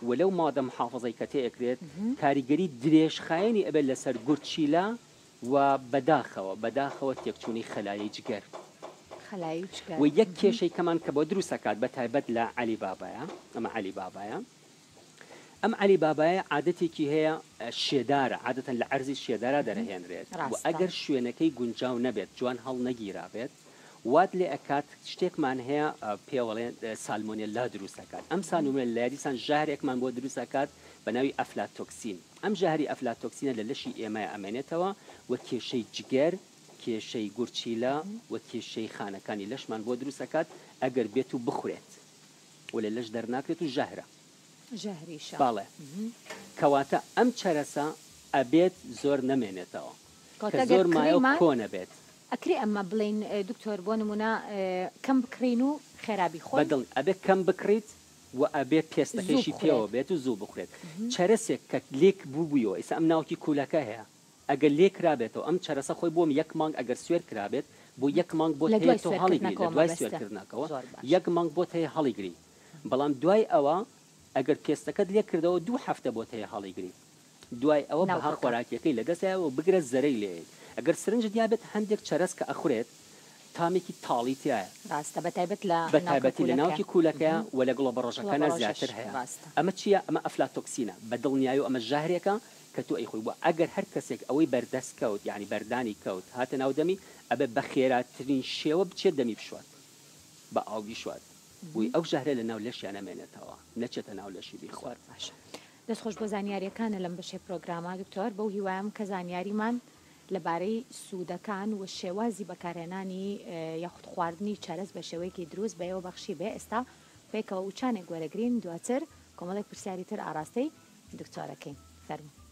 وەلەو مادە محافظەی کە تێئەکرێت کاریگەری درێژخایەنی ئەبێت لەسەر گورچیلا و بەداخەوە تێکچوونی خەلایی جگەر و یەک کێشەی کەمان کە بۆ دروستەکات بە تایبەت لە عەلی بابایە ئەمە عەلی بابایە ئەم عەلی بابایە عادەتێکی هەیە شێدارە عادەتەن لە عەرزی شێدارە دەرەهێنرێت و ئەگەر شوێنەکەی گونجاو نەبێت جوان هەڵ نەگیرابێت وات لێ ئەکات شتێکمان هەیە پێوەڵێن سالمۆنێلا دروستەکات ئەم سالمۆنێلا لە یاریسان ژارێکمان بۆ دروستەکات بە ناوی ئەفلاتۆکسین ئەم ژاری ئەفلاتۆکسینە لە لەشی ئێمە ئەمێنێتەوە وە کێشەی جگەر کێشەی گورچیلا و کێشەی خانەکانی لەشمان بۆ دروستەکات ئەگەر بێت و بخورێت و لە لەش دەرناکرێت و ژەهرە باڵێ کەواتە ئەم چەرەسە ئەبێت زۆر نەمێنێتەوە کە زۆر مایە کۆنە بێت ئەکری ئەمە بڵین دکتۆر بۆ نمونە کەم بکڕین و خێرابی خۆ بەدڵ ئەبێ کەم بکڕیت و ئەبێ پێستەکەشی پێوە بێت و زوو بخورێت چەرەسێک کە لێک بووبوویەوە ئێستا ئەم ناوکی کوولەکە هەیە ئەگەر لێ کرابێتەوە ئەم چەرەسە خۆی بۆم یەک مانگ ئەگەر سوێر کرابێت بۆ یەک مانگ بۆ هەڵیگری لە دوای سوێرکردنەکەەوە یەک مانگ بۆ هەیە هەڵیگری بەڵام دوای ئەوە ئەگەر پێستەکەت لێ کردەوە 2 هەفتە بۆ هەیە هەڵیگری دوای ئەوە بەها خۆراکیەکەی لە دەستەوە بگرە زەرەی لێ ئەگەر سرنج دیابێت هەندێک چەرەس کە ئەخورێت تامێکی تاڵی تایە ڕاستە بەتایبەت لە ناوکی کوولەکەیە و لە گڵۆ بەڕۆژەکانە زیاتر هەیە ئەمە چییە ئەمە ئەفلاتۆکسینە بە دڵنیایی و ئەمە ژاهرێکە کە تۆ ئەی خۆی بووە ئەگەر هەر کەسێک ئەوەی بەردەست کەوت یعنی بەردانی کەوت هاتە ناو دەمی ئەبێ بە خێراترین شێوە بچێت دەمی بشوات بە ئاو بیشوات وی ئەو ژاهرە لە ناو لەشیان نەمێنێتەوە نەچێتە ناو لەشی بیخوات باشە دەستخۆش بۆ زانیاریەکانە لەم بەشێ پرۆگرامە دکتۆر بەو هیوایم کە زانیاریمان لەبارەی سوودەکان و شێوازی بەکارهێنانی یاخود خواردنی چارەس بە شێوەیەکی دروست بەیەوە بەخشی بێ ئێستا پێکەوە وچانێک وەرەگرین دواتر کۆمەڵێک پرسیاری تر ئاراستەی دکتۆرەکەین فەرموو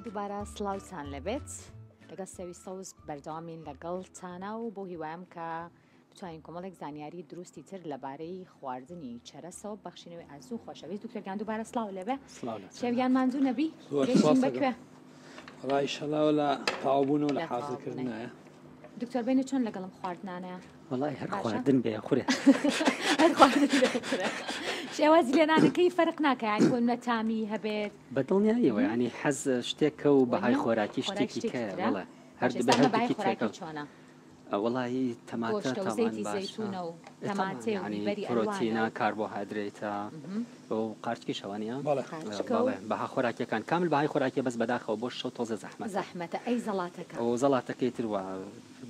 دووبارە سڵاوتان لەبێت لەگەڵ سەوی سەوز بەردەوامین لەگەڵ تانە و بۆ هیوایم کە بتوانین کۆمەڵێک زانیاری دروستی تر لەبارەی خواردنی چەرەسەوە بەخشینەوەی ئازوو خۆشەویست دکتۆرگیان دووبارە سڵاو لەبێ شێویان ماندوو نەبی بکوێ ڕایشەڵاو لە تاوبوون و لە حاضرکردنایە دکتۆر بینە چۆن لەگەڵم خواردنانەیە وڵای هەر خواردن بێ خورێ شێوازی لێنانەکەی فەرق ناکەیان بۆ نەتامی هەبێت بەدڵنیاییەوە ینی حەز شتێکە و بەهای خۆراکی شتێکی کە وڵە هەر بەهەردێکی تێکەڵ وڵی تەماتە پرۆتینە کاربۆهایدرێتە و قارچکی شەوانە بەها خۆراکیەکان کامل بەهای خۆراکی بەس بەداخەوە بۆ شەو تۆزە زەحمەتە ئەی زەڵاتەکە ئەو زەڵاتەکەی تر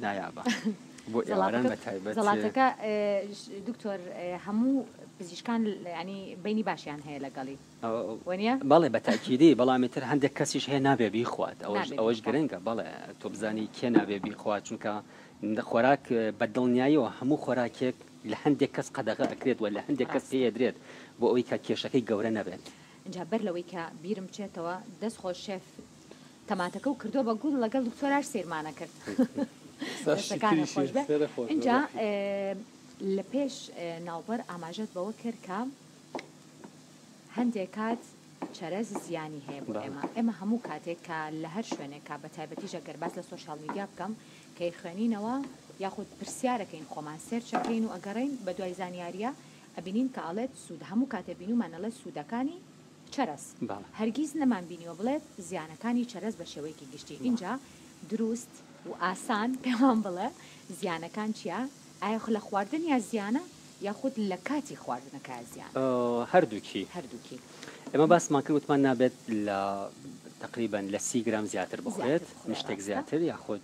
نایابە بۆ ئێواران بەتایبەت زەڵاتەکە دکتۆر هەموو پزیشکان ینی بینی باشیان هەیە لەگەڵی وەنیە بەڵێ بەتاکیدی بەڵامی تر هەندێک کەسیش هەیە نابێ بیخوات ئەوەش گرنگە بەڵێ تۆ بزانی کێ نابێ بیخوات چونکە خۆراک بە دڵنیاییەوە هەموو خۆراکێک لە هەندێک کەس قەدەغە ئەکرێت و لە هەندێک کەس پێدرێت بۆ ئەوەی کە کێشەکەی گەورە نەبێت اینجا بەر لەوەی کە بیرم چێتەوە دەست خۆش شێف تەماتەکە و کردو بە گوڵ لەگەڵ دکتۆراش سێرمانە کرد اینجا لە پێش ناوبەر ئاماژەت بەوە کرد کە هەندێک کات چەرەز زیانی هەیە بۆ ئێمە هەموو کاتێک کە لە هەر شوێنێکا بە تایبەتی ژەگەر باس لە سۆشیال میدیا بکەم کە خوێنینەوە یاخود پرسیارەکەین خۆمان سێرچەکەین و ئەگەڕین بە دوای زانیاریە ئەبینین کە ئەڵێت سوود هەموو کاتێ بینومانەڵێت سوودەکانی چەرەز هەرگیز نەمان بینیوە بڵێت زیانەکانی چەرەز بە شێوەیەکی گشتی اینجا دروست و ئاسان پێمان بڵێ زیانەکان چییە؟ ئایا لە خواردن یا زیانە یاخود لە کاتی خواردنەکە زیان؟ هەردووکی ئێمە باسمان کرد وتمان نابێت لە تقریبا لە 30 گرام زیاتر بخورێت شتێک زیاتر یاخود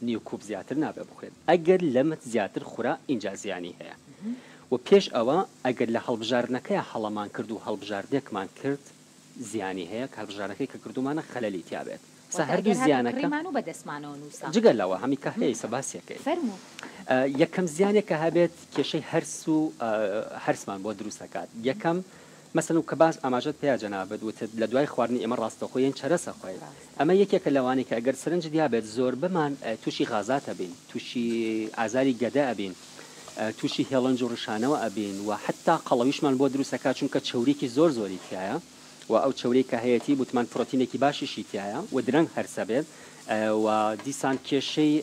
نیو کوب زیاتر نابێت بخورێت ئەگەر لەمت زیاتر خورا اینجا زیانی هەیە و پێش ئەوە ئەگەر لە هەڵبژارنەکەی هەڵەمان کرد و هەڵبژاردێکمان کرد زیانی هەیە کە هەڵبژارەکەی کە کردومانە خەلەلی تیابێت هەردوو زیانەکە جگەل لەوە هەمی کە هەیە سەباسیەکەی یەکەم زیانێکە هەبێت کێشەی هەرس و هەرسمان بۆ دروست دەکات یەکەم مثلا کە باس ئاماژەت پێیا جەنابەت وتت لە دوای خواردنی ئێمە ڕاستەخۆیان چەرەسە خۆی ئەمە یەکێکە لەوانەیە کە ئەگەر سرنج دیابێت زۆر بمان تووشی غازاتە بین تووشی ئازاری گەدە ئەبین تووشی هێڵنج و ڕشانەوە ئەبین و حتا قەڵەویشمان بۆ دروستەکە چونکە چەوریکی زۆری تایە و ئەو چەورەی کە هەیەی بوتمان پرۆتینێکی باشیشی تایە و درەنگ هەرسە بێت و دیسان کێشەی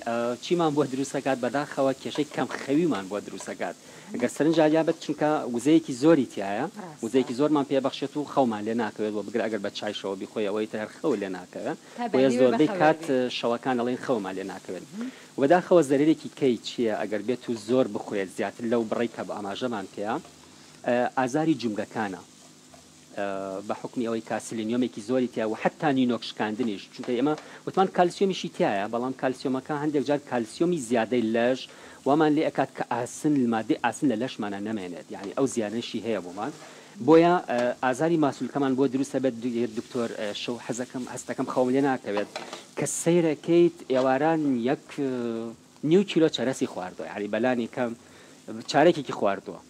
چیمان بۆ دروستەکات بەداخەوە کێشەی کەم خەویمان بۆ دروستەکات ئەگەر سەرنجالیابێت چونکە وزەیەکی زۆری تایە وزەیەکی زۆرمان پێبەخشێت و خەومان لێ ناکەوێت بۆ بگرە ئەگەر بە چایشەوە بیخۆیەوەی تر خەو لێ ناکەوێت بۆیە زۆربەی کات شەوەکان دەڵێن خەومان لێ ناکەوێت وەداخەوە زەرێکی کەی چییە ئەگەر بێت و زۆر بخورێت زیاتر لەو بڕی کە بە ئاماژەمان پێە ئازاری جومگەکانە بە حکمی ئەوەی کاسلینیۆمێکی زۆری تیا و حتا نینۆکشکاندنیش چونکە ئێمە وتمان کالسیۆمیشی تایە بەڵام کالسیۆمەکە هەندێک جار کالسیۆمی زیادەی لەش ومان لێ ئەکات کە ئاسن مادەی ئاسن لە لەشمانە نەمێنێت یعنی ئەو زیانشی هەیە بۆمان بۆیە ئازاری ماسوولکەمان بۆ دروستە بێت دکتۆر شەو حەزەکەم هەستەکەم خەوم لێ ناکەوێت کە سەیرەکەیت ئێواران 1.5 کیلۆ چەرەسی خواردووە یعنی بەلانی کەم چارێکێکی خواردووە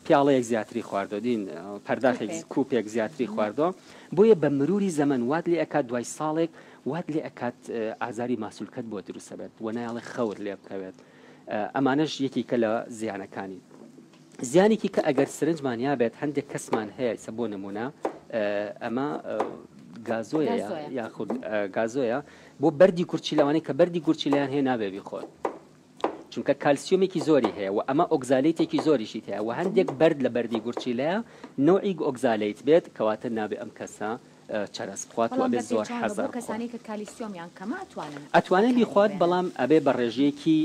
پیاڵەیەک زیاتری خواردۆ دین پەرداخێک کوپێک زیاتری خواردۆ بۆیە بە مروری زەمن وات لێ ئەکات دوای ساڵێک وات لێ ئەکات ئازاری ماسوولکەت بۆ دروستە بێت و نایڵێ خەور لێ بکەوێت ئەمانەش یەکێکە لە زیانەکانی زیانێکی کە ئەگەر سرنجمان یابێت هەندێک کەسمان هەیە سە بۆ نمونە ئەمە گازۆیە یاخود گازۆیە بۆ بەردی کورچی لەوانەیە کە بەردی کورچی لەیان هەیە نابێ بیخۆت چونکە کالسیۆمێکی زۆری هەیە و ئەمە ئۆگزالەیتێکی زۆریشی هەیە و هەندێک بەرد لە بەردی گورچی لەیە نوعی ئۆگزالەیت بێت کەواتە نابێ ئەم کەسە چەرەس بخوات و ئەبێ زۆر حەزار کەسانی کە کالیسیۆمیان کەمە ئەتوانن بیخوات بەڵام ئەبێ بە ڕێژەیەکی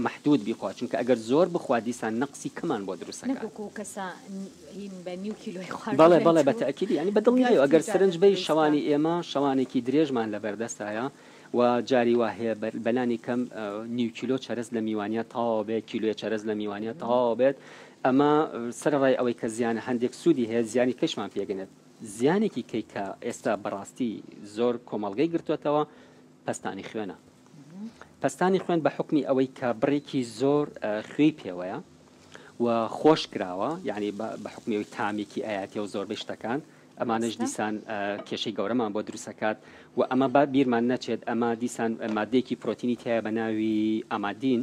محدود بیخوات چونکە ئەگەر زۆر بخوات دیسان نەقسی کەمان بۆ دروستەکە بەڵێ بەڵێ بە تەئکید ینی بەدڵنیایە ئەگەر سرنج بەی شەوانی ئێمە شەوانێکی درێژمان لە بەردەستایە و جاری وا هەیە بەلانی کەم 1 کیلۆ چەرز لە میوانیا تاوا بێت کیلوە چەرز لە میوانیا تاوا بێت ئەمە سەرڕای ئەوەی کە زیانە هەندێک سوودی هەیە زیانی کەشمان پێگەنێت زیانێکی کەی کە ئێستا بەڕاستی زۆر کۆمەڵگەی گرتوێتەوە پەستانی خوێنە پەستانی خوێن بە حکمی ئەوەی کە بڕێکی زۆر خوێی پێوەیە و خۆش کراوە یعنی بە حکمی ئەوەی تامێکی ئاياتی و زۆربەی شتەکان ئەمانش دیسان کێشەی گەورەمان بۆ دروستەکات و ئەمە با بیرمان نەچێت ئەمە دیسان مادەیەکی پرۆتینی تایە بە ناوی ئامادین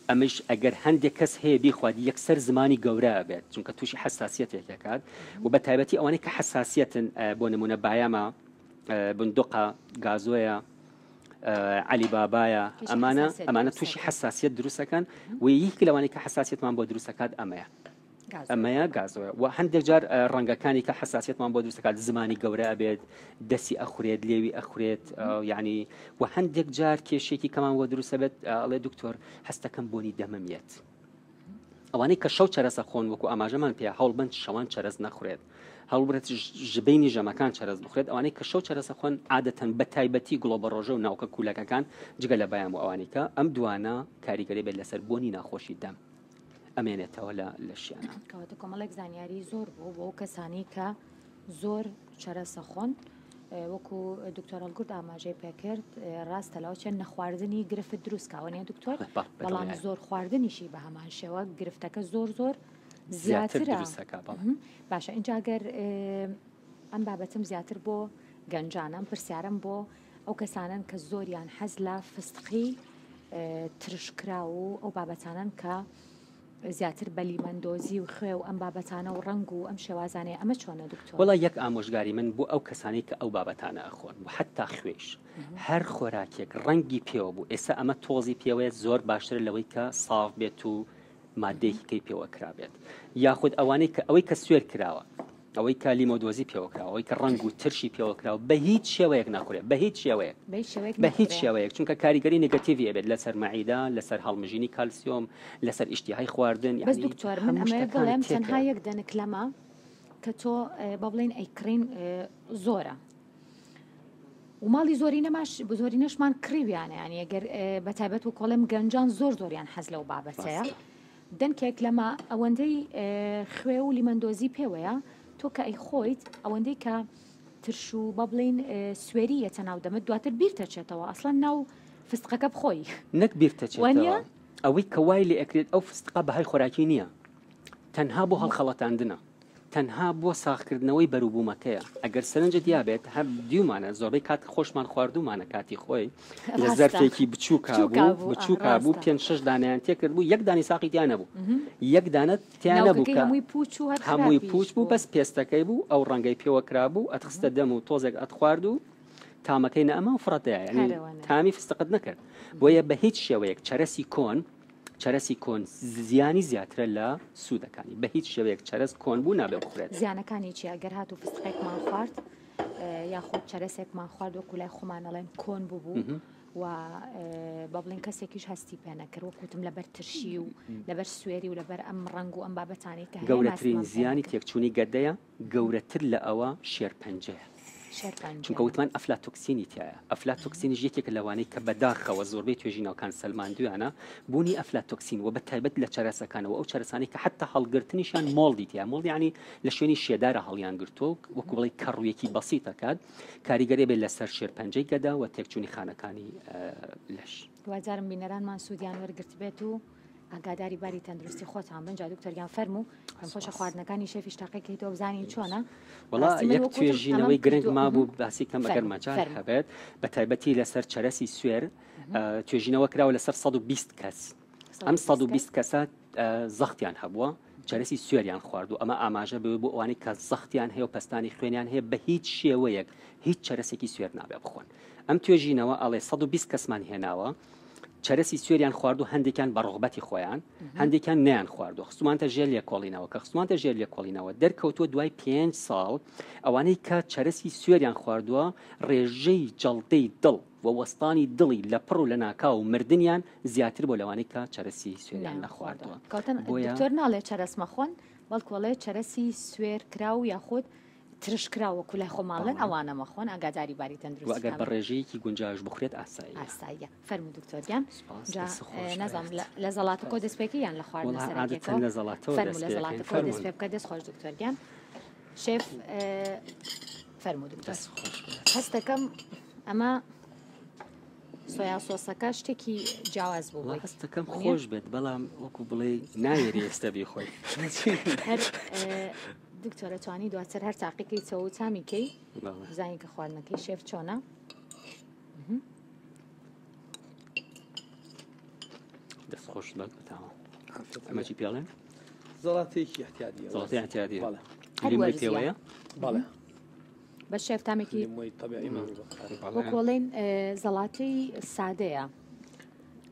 ئەمش ئەگەر هەندێک کەس هەیە بیخواد یەکسەر زمانی گەورە بێت چونکە تووشی حساسیەتێک دەکات و بە تایبەتی ئەوانەی کە حساسیەتن بۆ نمونە بایەمە بندوقە گازۆیە علی بابایە ئەمانە تووشی حساسیەت دروستەکەن و یەک لەوانەی کە حساسیەتمان بۆ دروستەکات ئەمەیە گازۆە و هەندێک جار ڕەنگەکانی کە حساسیەتمان بۆ دروستەکات زمانی گەورە بێت دەستی ئەخورێت لێوی ئەخورێت یعنی و هەندێک جار کێشێکی کەمان بۆ دروستە بێت ئەڵێ دکتۆر هەستەکەم بۆنی دەمەمێت ئەوانەی کە شەو چەرەسە خۆن وەکو ئاماژەمان پێ هەوڵبند شەوان چەرەز نەخورێت هەڵبرێت ژبینی ژەمەکان چەرەز بخورێت ئەوانەی کە شەو چەرەسە خۆن عادەتەن بە تایبەتی گڵۆبە ڕۆژە و ناوکە کوولەکەکان جگە لە بەیان و ئەوانەی کە ئەم دوانە کاریگەری بێت لەسەر بۆنی ناخۆشی دەم ئەمێنێتەوە لە شیانە کەواتە کۆمەڵێک زانیاری زۆر بوو بۆ کەسانی کە زۆر چەرەسە خۆن وەکو دکتۆر هەڵگورد ئاماژەی پێکرد ڕاستەلاوە چەند نەخواردنی گرفت دروستکاوەنێ دکتۆر بەڵام زۆر خواردنیشی بە هەمان شێوە گرفتەکە زۆر زیاترە باشە اینجاگەر ئەم بابەتم زیاتر بۆ گەنجانم پرسیارم بۆ ئەو کەسانن کە زۆریان حەز لە فستقی ترشکرا و ئەو بابەتانن کە زیاتر بە لیمەندۆزی و خوێ و ئەم بابەتانە و ڕنگ و ئەم شێوازانەیە ئەمە چۆنە دکتۆر؟ وڵا یەک ئامۆژگاری من بۆ ئەو کەسانی کە ئەو بابەتانە ئەخۆن و حتا خوێش هەر خۆراکێک ڕەنگی پێوە بوو ئێستا ئەمە تۆزی پێوەیە زۆر باشتر لەوەی کە ساف بێت و مادەیەکی پێوە کرابێت یاخود ئەوانەی کە ئەوەی کە سوێر کراوە ئەوەی کە لیمۆدۆزی پێوەکراوە ئەوەی کە ڕنگ و ترشی پێوەکراوە بە هیچ شێوەیەک ناکورێت بە هیچ شێوەیەک بە هیچ شێوەیەک چونکە کاریگەری نگەتیڤی ئەبێت لەسەر مەعیدا لەسەر هەڵمژینی کالسیۆم لەسەر ئیشتیهای خواردن بەس دکتۆر من ئەمەیە بڵێم تەنها یەک دەنک لەمە کە تۆ بە بڵێن ئەیکڕین زۆرە و ماڵی زۆری نەشمان کڕیویانە ینی ئەگەر بەتایبەت و کۆڵێم گەنجان زۆریان حەز لەو بابەتەیە دەنکێک لەمە ئەوەندەی خوێ و لیمەندۆزی پێوەیە تۆ کە ئەی خۆیت ئەوەندەی کە ترش و بە بڵین سوێریەتە ناو دەمت دواتر بیرتەچێتەوە ئەسڵەن ناو فستقەکە بخۆی نەک بیرتەچێتەوە ئەوەی کە وای لێ ئەکرێت ئەو فستقە بەهای خۆراکی نییە تەنها بۆ هەڵخەڵەتاندنە تەنها بۆ ساخکردنەوەی بەروبوومەکەیە ئەگەر سەرنجە دیابێت هەر دیومانە زۆربەی کات خۆشمان خواردومانە کاتی خۆی لە زەرفێکی بچووکە بوو 5-6 دانیان تێکرد بوو یەک دانی ساقیتیان نەبوو یەک دانە تیانە بوو هەمووی پوچ بوو بەس پێستەکەی بوو ئەو ڕەنگەی پێوەکرا بوو ئەتخستە دەم و تۆزێک ئەتخوارد و تامەکەی نە ئەمە و فڕەتەیە ینی تامی فستقت نەکرد بۆیە بە هیچ شێوەیەک چەرەسی کۆن زیانی زیاترە لە سوودەکانی بە هیچ شێوەیەک چەرەس کۆن بوو نابێ بخورێت زیانەکانی چی ئەگەر هات و فستقێکمان خوارد یاخود چەرەسێکمان خوارد وەکو لای خۆمانەڵێن کۆن بوو و بە بڵێن کەسێکیش هەستی پێ نەکرد وەکوتم لەبەر ترشی و لەبەر سوێری و لەبەر ئەم ڕنگ و ئەم بابەتانی کە گەورەترین زیانی تێکچوونی گەردەیە گەورەتر لە ئەوە شێرپەنجەیە چونکە وتمان ئەفلاتۆکسینی تایە ئەفلاتۆکسینیش یەکێک لەوانەی کە بەداخەوە زۆربەی توێژینەوەکان سەلماندویانە بوونی ئەفلاتۆکسین و بە تایبەت لە چەرەسەکانەوە ئەو چەرەسانی کە حتا هەڵگرتنیشان مۆڵدی تیا مۆڵ ینی لە شوێنی شێدارە هەڵیان گرتۆ وەکو بڵێ کەڕوویەکی بەسیتەکات کاریگەری بێت لەسەر شێرپەنجەی گەدا و تێکچوونی خانەکانی لەش دوجارم بینەرانمان سوودیان وەرگرت بێت و ئاگاداری باری تەندروستی خۆتان بن جا دکتۆریان فەرموو ئەم خۆشە خواردنەکانی شێفی تاقیکەی تۆ بزانین چۆنە وڵا یەک توێژینەوەی گرنگ ما بوو باسی کەم ئەگەر مەجار هەبێت بە تایبەتی لەسەر چەرەسی سوێر توێژینەوە کراوە لەسەر 120 کەس ئەم 120 کەسە زەختیان هەبووە چەرەسی سوێریان خوارد و ئەمە ئاماژە بێ بۆ ئەوانەی کە زەختیان هەیە و پەستانی خوێنیان هەیە بە هیچ شێوەیەک هیچ چەرەسێکی سوێر نابێ بخۆن ئەم توێژینەوە ئەڵێ 120 کەسمان هێناوە چەرەسی سوێریان خوارد و هەندێکیان بە ڕۆغبەتی خۆیان هەندێکیان نیان خوارد و خستومانتە ژێر لێکۆڵینەوە کە خستومانتە ژێر لێکۆڵینەوە دەرکەوتووە دوای 5 ساڵ ئەوانەی کە چەرەسی سوێریان خواردووە ڕێژەی جەڵدەی دڵ و وەستانی دڵی لە پڕ و لە ناکاو و مردنیان زیاتر بۆ لەوانەی کە چەرەسی سوێریان نەخواردووە دکتۆر ناڵێ چەرەس مەخۆن بەڵکۆڵێ چەرەسی سوێر کرا و یاخود ترشکراوە کولای خۆماڵن ئەوانە مەخۆن ئاگاداری باری تەندروستی ئەگەر بە ڕێژەیەکی گونجاش بخورێت ئاساییە فەرموو دکتۆریان نەزانم لە زەڵاتەکە دەستپێکی یان لە خواردن سەرەکیەوە لە زەڵاتەکە دەست پێ بکە دەست خۆش دکتۆریان شێف فەرموو دکتۆر هەست دەکەم ئەمە سۆیا سۆسەکە شتێکی جیاواز بوو هەستەکەم خۆش بێت بەڵام وەکو بڵێ ناوێری ئێستا بێخۆی دکتۆرە توانی دواتر هەر تاقیکەی چەوە و تامیکەی بزانین کە خواردنەکەی شێف چۆنە دەست خۆش بێت بەتاوە ئەمەچی پێڵێن زەڵاتێکی احتیاطی زەڵاتی احتیاطی لیمۆی پێوەیە بەڵێ بە شێف تامێکی وەکۆڵێن زەڵاتی سادەیە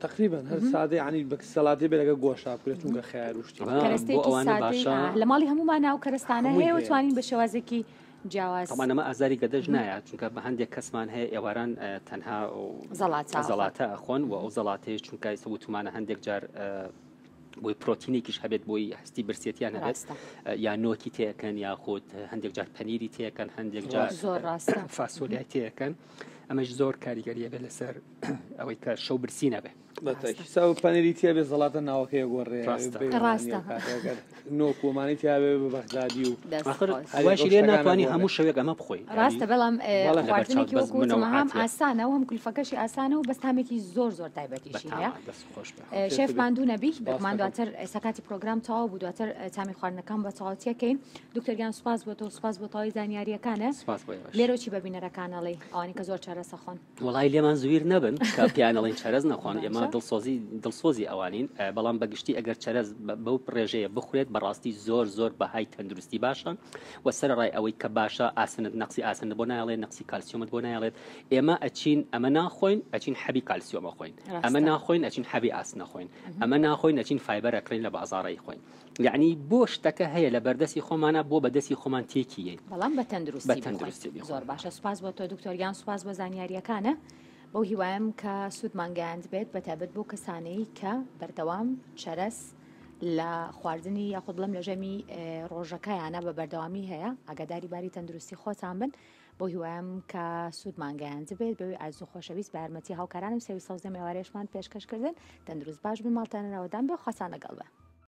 تقریبا هەر سادەی عنی بە سەڵاتی بێرەگە گۆشە بکرێت چونکە خیار وشتی لە ماڵی هەمومان ناو کەرستانە هەیە و توانین بە شێوازێکی جیاواز تەمانەمە ئازاری گەدەژ نایە چونکە بە هەندێک کەسمان هەیە ئێواران تەنها زەڵاتە ئەخۆن و ئەو زەڵاتەیە چونکە وتمانە هەندێک جار بۆی پرۆتینێکیش هەبێت بۆی هەستی برسێتیان هەبێت یا نۆکی تێەکەن یاخود هەندێک جار پەنیری تێەکەن هەندێک جار فاسۆلیای تێەکەن ئەمەش زۆر کاریگەریە بێت لەسەر ئەوەی کە شەو برسی نەبێت ساو پەنیری تیا بێ زەڵاتە ناوەکەی گۆڕێ نۆکۆمانی تیاابێ بە بەغدادی و واشی ناتوانانی هەموو شەوێک ئەمە بخۆی ڕاستە بەڵام خواردنێکی وەکوتمەهام ئاسانە و هەم کولفەکەشی ئاسانە و بەستامێکی زۆر تایبەتیشی هەیە شێف ماندوو نەبی بەمان دواتر سەکاتی پرۆگرام تەواو بوو دواتر تامی خواردنەکان بە تەواوەتیەکەین دکتۆرگیان سوپاس بۆ تۆ سوپاس بۆ تەواوی زانیاریەکانە لێرەوەی بە بینەرەکانەڵێ ئەوانی کە زۆر چارەسە خۆن وڵای لێمان زویر نەبن کە پیانەڵین چارەز نەخۆن ئێمە ئێمە دڵسۆزی ئەوانین بەڵام بەگشتی ئەگەر چەرەز بەو ڕێژەیە بخورێت بەڕاستی زۆر بەهای تەندروستی باشە و سەرڕای ئەوەی کە باشە ئاسنت نقصی ئاسنت بۆ نایڵێت نقصی کالسیۆمت بۆ نایڵێت ئێمە ئەچین ئەمە ناخۆین ئەچین حەبی کالسیۆمە خۆین ئەمە ناخۆین ئەچین حەبی ئاسنە خۆین ئەمە ناخۆین ئەچین فایبەر ئەکرین لە بازاڕی خۆین یعنی بۆ شتەکە هەیە لە بەردەستی خۆمانە بۆ بەدەستی خۆمان تێکیە بەڵام بە تەندروستی زۆر باشە. سوپاس بۆ تۆ دکتۆریان، سوپاس بە زانیاریەکانە. بەو هیوایم کە سوودمانگەیاند بێت بەتابەت بۆ کەسانەی کە بەردەوام چەرەس لە خواردنی یاخود بڵم لە ژەمی ڕۆژەکەیانە بە بەردەوامی هەیە، ئاگاداری باری تەندروستی خۆتان بن. بۆ هیوایم کە سوودمانگەیاند بێت بەوەی ئارزوو خۆشەویست بە یارمەتی هاوکارانم سەوی سەوزە ئێوارەیەشمان پێشکەشکردن. تەندروست باش بن، ماڵتان نەراوەدان بێ، خواتان لەگەڵ بە.